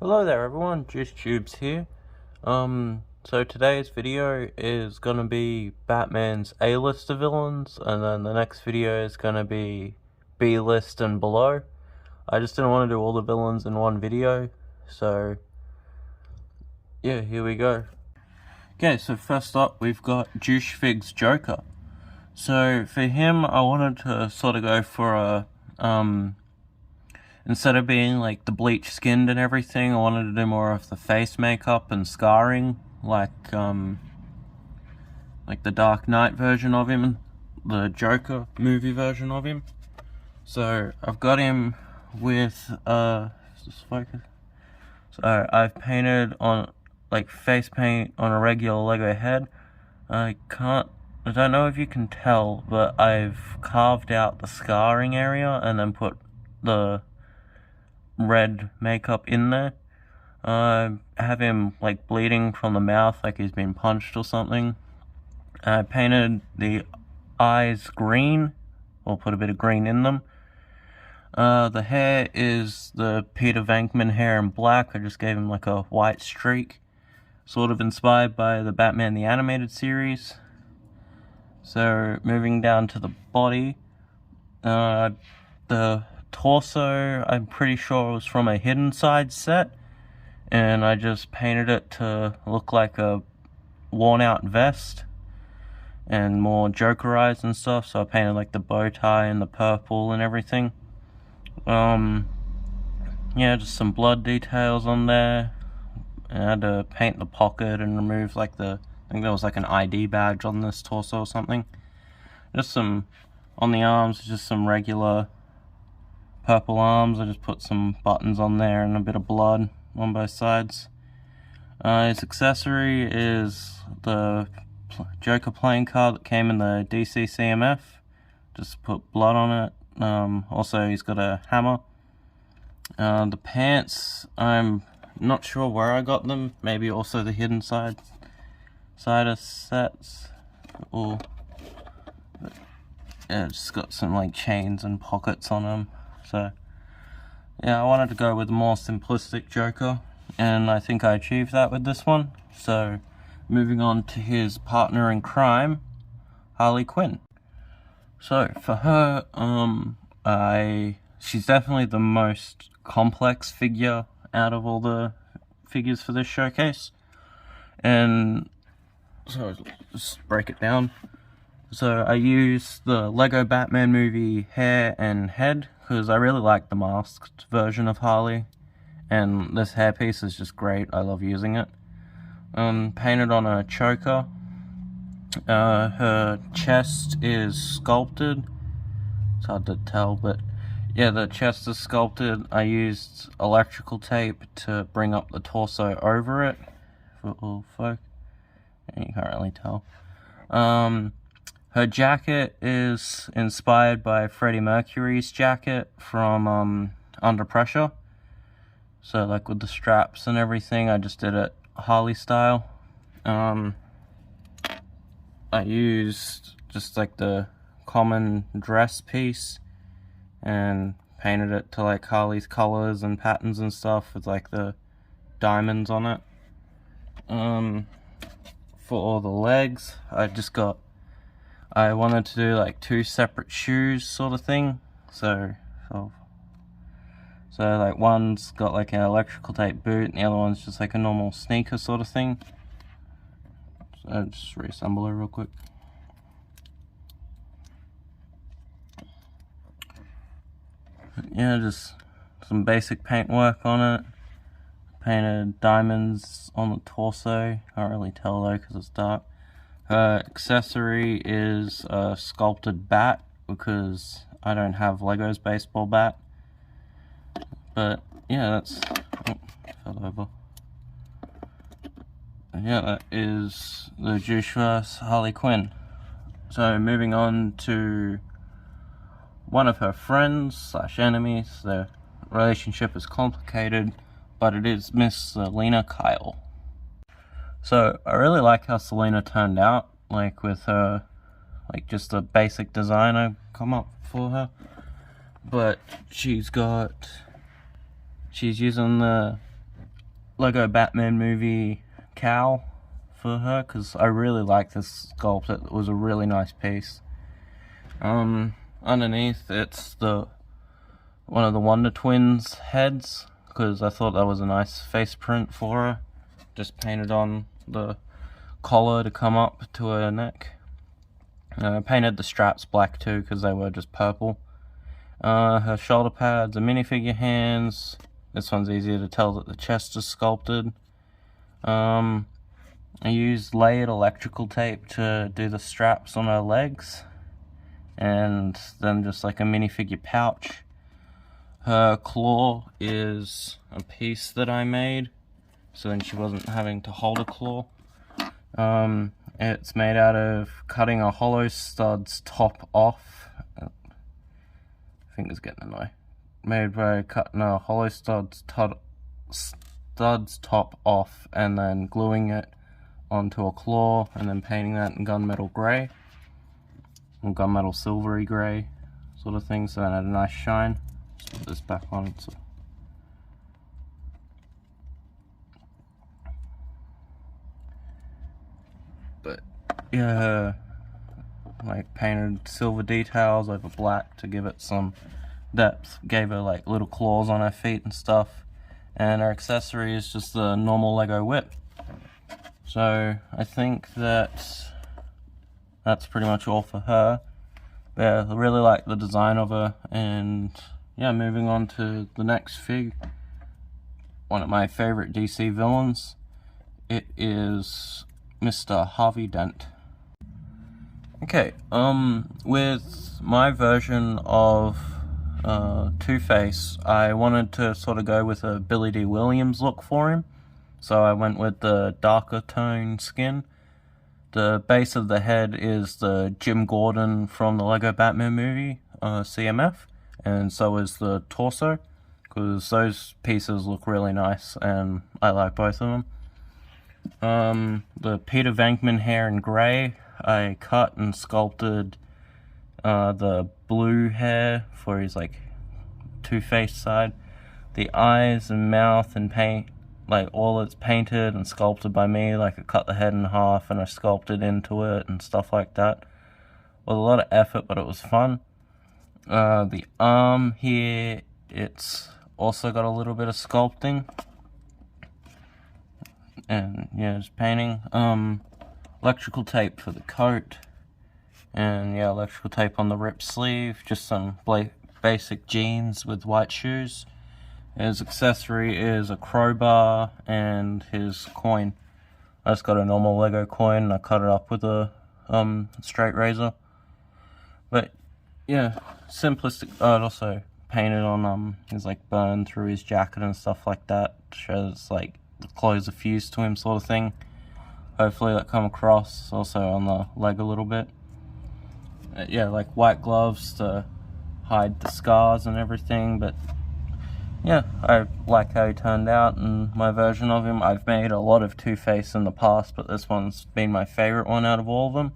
Hello there everyone, Jooshverse here. So today's video is gonna be Batman's A-list of villains, and then the next video is gonna be B-list and below. I just didn't want to do all the villains in one video, so yeah, here we go. Okay, so first up we've got Jooshverse Joker. So for him, I wanted to sort of go for a, instead of being like the bleach skinned and everything, I wanted to do more of the face makeup and scarring, like the Dark Knight version of him, the Joker movie version of him. So I've got him with just focus. So I've painted on like face paint on a regular Lego head. I don't know if you can tell, but I've carved out the scarring area and then put the red makeup in there. I have him like bleeding from the mouth like he's been punched or something. I painted the eyes green, or put a bit of green in them. The hair is the Peter Venkman hair in black. I just gave him like a white streak, sort of inspired by the Batman the Animated Series. So moving down to the body, the torso, I'm pretty sure it was from a Hidden Side set, and I just painted it to look like a worn out vest and more Joker eyes and stuff, so I painted like the bow tie and the purple and everything. Yeah, just some blood details on there. I had to paint the pocket and remove like I think there was like an ID badge on this torso or something. Just some, on the arms, just some regular purple arms. I just put some buttons on there and a bit of blood on both sides. His accessory is the Joker playing card that came in the DC CMF. Just put blood on it. Also, he's got a hammer. The pants, I'm not sure where I got them. Maybe also the Hidden Side of sets. Or yeah, just got some like chains and pockets on them. So yeah, I wanted to go with a more simplistic Joker, and I think I achieved that with this one. So moving on to his partner in crime, Harley Quinn. So for her, she's definitely the most complex figure out of all the figures for this showcase. And so just break it down. So I used the Lego Batman movie hair and head because I really like the masked version of Harley, and this hairpiece is just great. I love using it. Painted on a choker. Her chest is sculpted. It's hard to tell, but yeah, the chest is sculpted. I used electrical tape to bring up the torso over it for all folk. You can't really tell. Her jacket is inspired by Freddie Mercury's jacket from Under Pressure. So like with the straps and everything, I just did it Harley style. I used just like the common dress piece and painted it to like Harley's colors and patterns and stuff with like the diamonds on it. For all the legs, I wanted to do like two separate shoes sort of thing. So like one's got like an electrical tape boot and the other one's just like a normal sneaker sort of thing. So I'll just reassemble it real quick. Yeah, just some basic paint work on it. Painted diamonds on the torso. Can't really tell though because it's dark. Her accessory is a sculpted bat because I don't have Lego's baseball bat. But yeah, that's fell over. Yeah, that is the Jooshverse Harley Quinn. So moving on to one of her friends / enemies. Their relationship is complicated, but it is Miss Selena Kyle. So I really like how Selena turned out, like with her, like just the basic design I come up for her. But she's using the Lego Batman movie cowl for her, because I really like this sculpt. It was a really nice piece. Underneath it's one of the Wonder Twins heads, because I thought that was a nice face print for her. Just painted on the collar to come up to her neck. I painted the straps black too, because they were just purple. Her shoulder pads are minifigure hands. This one's easier to tell that the chest is sculpted. I used layered electrical tape to do the straps on her legs, and then just like a minifigure pouch. Her claw is a piece that I made, so then she wasn't having to hold a claw. It's made out of cutting a hollow stud's top off. Fingers getting annoyed. Made by cutting a hollow stud's top off and then gluing it onto a claw and then painting that in gunmetal grey or gunmetal silvery grey sort of thing, so then it had a nice shine. Just put this back on. But yeah, like painted silver details over black to give it some depth. Gave her like little claws on her feet and stuff, and her accessory is just the normal Lego whip. So I think that's pretty much all for her. But yeah, I really like the design of her, and yeah, moving on to the next fig. One of my favorite DC villains. It is Mr. Harvey Dent. Okay, with my version of TwoFace, I wanted to sort of go with a Billy D. Williams look for him, so I went with the darker tone skin. The base of the head is the Jim Gordon from the Lego Batman movie, CMF, and so is the torso, because those pieces look really nice, and I like both of them. The Peter Venkman hair in grey, I cut and sculpted the blue hair for his like two-faced side. The eyes and mouth and paint, like all it's painted and sculpted by me. Like I cut the head in half and I sculpted into it and stuff like that. It was a lot of effort, but it was fun. The arm here, it's also got a little bit of sculpting. And yeah, just painting. Electrical tape for the coat. And yeah, electrical tape on the ripped sleeve. Just some basic jeans with white shoes. His accessory is a crowbar and his coin. I just got a normal Lego coin and I cut it up with a straight razor. But yeah, simplistic. It also painted on his like burn through his jacket and stuff like that. Shows like the clothes are fused to him sort of thing. Hopefully that come across. Also on the leg a little bit. Yeah, like white gloves to hide the scars and everything, but yeah, I like how he turned out and my version of him. I've made a lot of Two-Face in the past, but this one's been my favorite one out of all of them.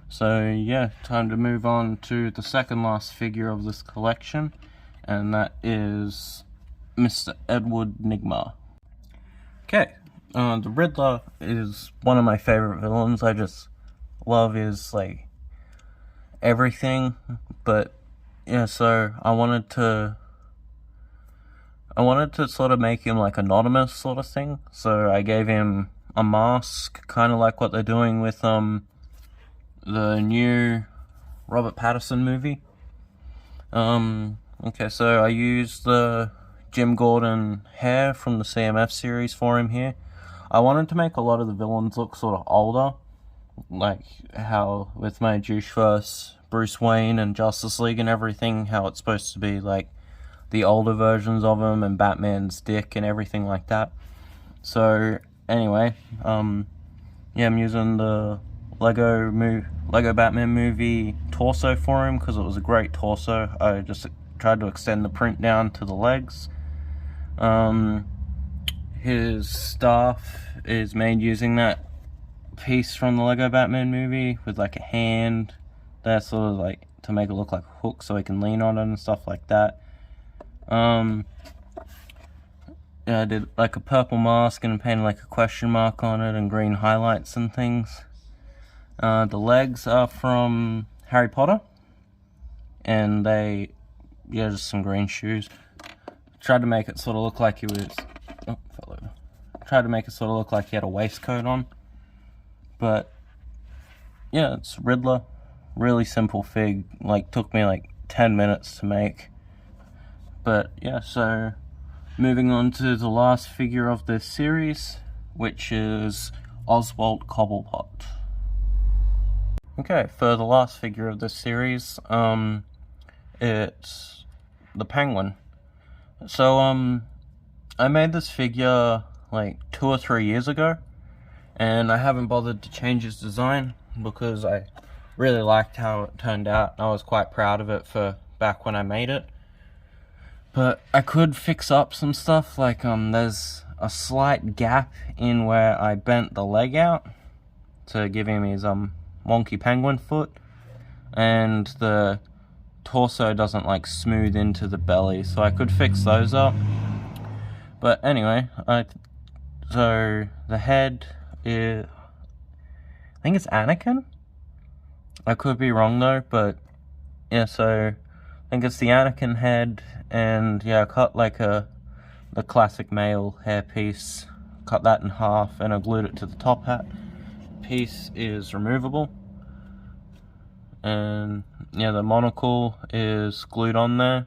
So yeah, time to move on to the second last figure of this collection, and that is Mr. Edward Nygma. Okay, the Riddler is one of my favorite villains. I just love his like everything, but yeah, so I wanted to sort of make him like anonymous sort of thing. So I gave him a mask, kind of like what they're doing with the new Robert Pattinson movie. Okay, so I used the Jim Gordon hair from the CMF series for him here. I wanted to make a lot of the villains look sort of older, like how with my Jooshverse Bruce Wayne and Justice League and everything, how it's supposed to be like the older versions of him and Batman's dick and everything like that. So anyway, yeah, I'm using the Lego Batman movie torso for him because it was a great torso. I just tried to extend the print down to the legs. His staff is made using that piece from the Lego Batman movie with like a hand there, sort of like to make it look like a hook so he can lean on it and stuff like that. I did like a purple mask and painted like a question mark on it and green highlights and things. The legs are from Harry Potter, and just some green shoes. Tried to make it sort of look like he was, tried to make it sort of look like he had a waistcoat on, but yeah, it's Riddler. Really simple fig, took me 10 minutes to make. But yeah, so moving on to the last figure of this series, which is Oswald Cobblepot. Okay, for the last figure of this series, it's the Penguin. So, I made this figure 2 or 3 years ago, and I haven't bothered to change its design because I really liked how it turned out. I was quite proud of it for back when I made it. But I could fix up some stuff, there's a slight gap in where I bent the leg out to give him his wonky penguin foot, and the torso doesn't smooth into the belly, so I could fix those up. But anyway, so the head is, I think it's Anakin? I could be wrong though, but yeah, so I think it's the Anakin head, and yeah, I cut the classic male hairpiece, cut that in half, and I glued it to the top hat. Piece is removable, and yeah, the monocle is glued on there,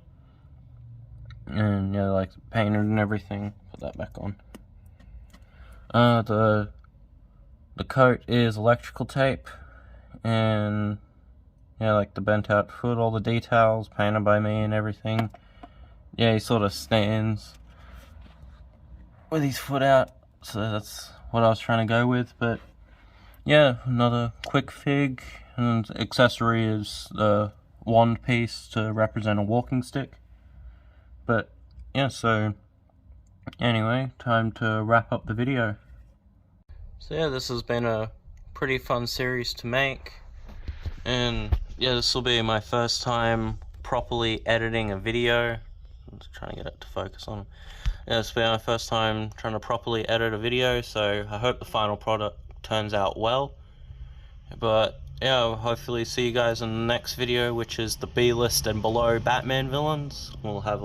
and yeah, painted and everything. Put that back on. The coat is electrical tape, and yeah, the bent out foot, all the details painted by me and everything. Yeah, he sort of stands with his foot out, so that's what I was trying to go with. But yeah, another quick fig, and accessory is the wand piece to represent a walking stick. But yeah, so anyway, time to wrap up the video. So yeah, this has been a pretty fun series to make, and yeah, this will be my first time properly editing a video. I'm just trying to get it to focus on. Yeah, this will be my first time trying to properly edit a video, so I hope the final product turns out well. But yeah, I'll hopefully see you guys in the next video, which is the B-list and below Batman villains. We'll have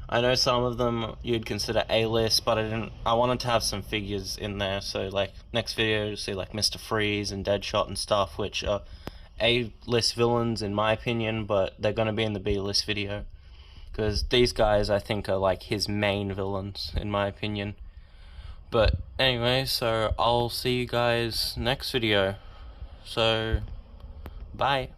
I know some of them you'd consider A-list, but I wanted to have some figures in there, so next video you'll see Mr. Freeze and Deadshot and stuff, which are A-list villains in my opinion, but they're gonna be in the B-list video, because these guys I think are his main villains in my opinion. But anyway, so I'll see you guys next video. So, bye.